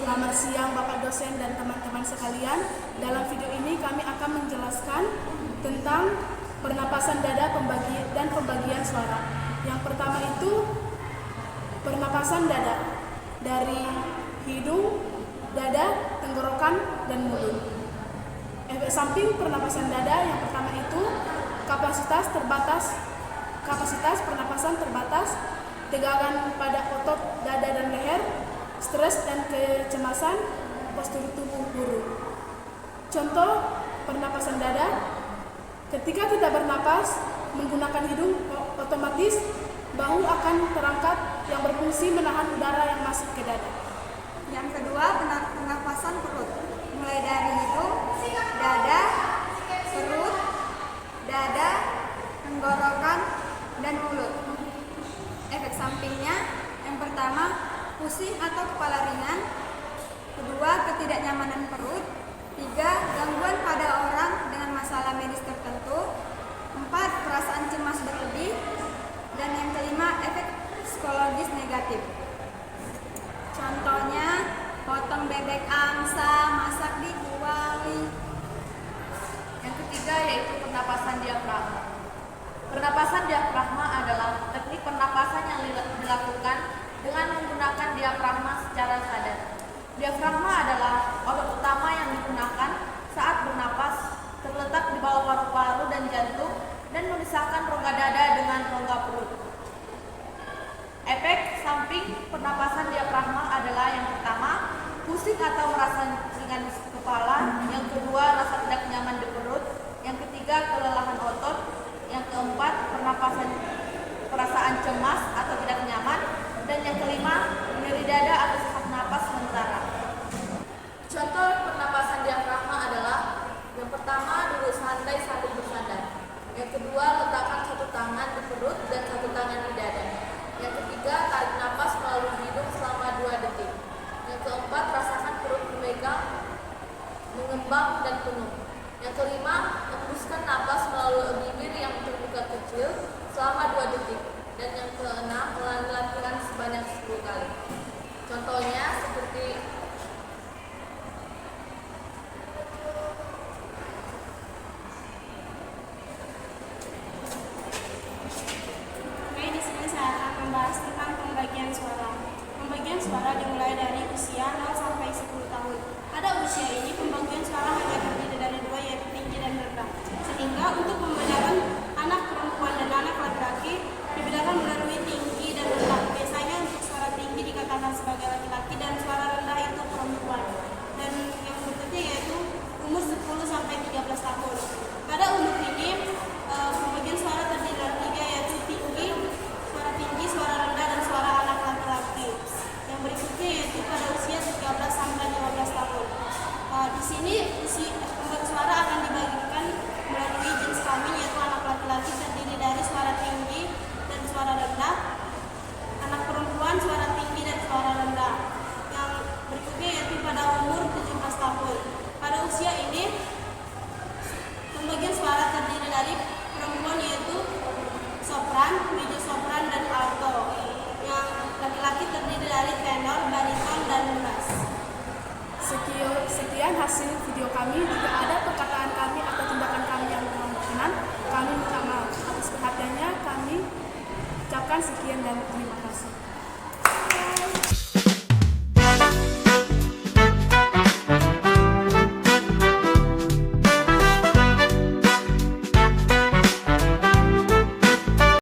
Selamat siang Bapak dosen dan teman-teman sekalian. Dalam video ini kami akan menjelaskan tentang pernapasan dada dan pembagian suara. Yang pertama itu pernapasan dada dari hidung, dada, tenggorokan, dan mulut. Efek samping pernapasan dada yang pertama itu kapasitas pernapasan terbatas, tegangan pada otot dada dan leher, stres dan kecemasan, postur tubuh buruk. Contoh pernapasan dada, ketika kita bernapas menggunakan hidung, otomatis bahu akan terangkat yang berfungsi menahan udara yang masuk ke dada. Yang kedua, pernapasan perut, mulai dari hidung, dada, perut, dada, tenggorokan, dan mulut. Efek sampingnya, yang pertama, pusing atau kepala ringan. Kedua, ketidaknyamanan perut. Tiga, gangguan pada orang dengan masalah medis tertentu. Empat, perasaan cemas berlebih. Dan yang kelima, efek psikologis negatif. Contohnya, potong bebek angsa, masak di kuali. Yang ketiga yaitu pernapasan diafragma. Pernapasan diafragma adalah teknik pernapasan yang dilakukan dengan menggunakan diafragma secara sadar. Diafragma adalah otot utama yang digunakan saat bernapas, terletak di bawah paru-paru dan jantung, dan memisahkan rongga dada dengan rongga perut. Efek samping pernapasan diafragma adalah yang pertama, pusing atau merasa ringan di kepala. Yang kedua, rasa tidak nyaman di perut. Yang ketiga, kelelahan otot. Yang keempat, perasaan cemas atau tidak nyaman. Dan yang kelima, nyeri dada atau sesak napas sementara. Contoh pernapasan diafragma adalah yang pertama, duduk santai sambil bersandar. Yang kedua, letakkan satu tangan di perut dan satu tangan di dada. Yang ketiga, tarik napas melalui hidung selama 2 detik. Yang keempat, rasakan perut memegang, mengembang dan penuh. Yang kelima, hembuskan napas melalui bibir yang terbuka kecil selama 2 detik. Dan yang keenam, ulangi latihan sebanyak 10 kali. Contohnya seperti Di sini saya akan membahas tentang pembagian suara. Pembagian suara dimulai dari usia 0 sampai 10 tahun. Pada usia ini pembagian suara hanya terdiri dari 2, yaitu tinggi dan rendah. Sehingga untuk pembedahan anak perempuan dan anak laki-laki dibedakan melalui tinggi dan rendah. Biasanya untuk suara tinggi dikatakan sebagai laki-laki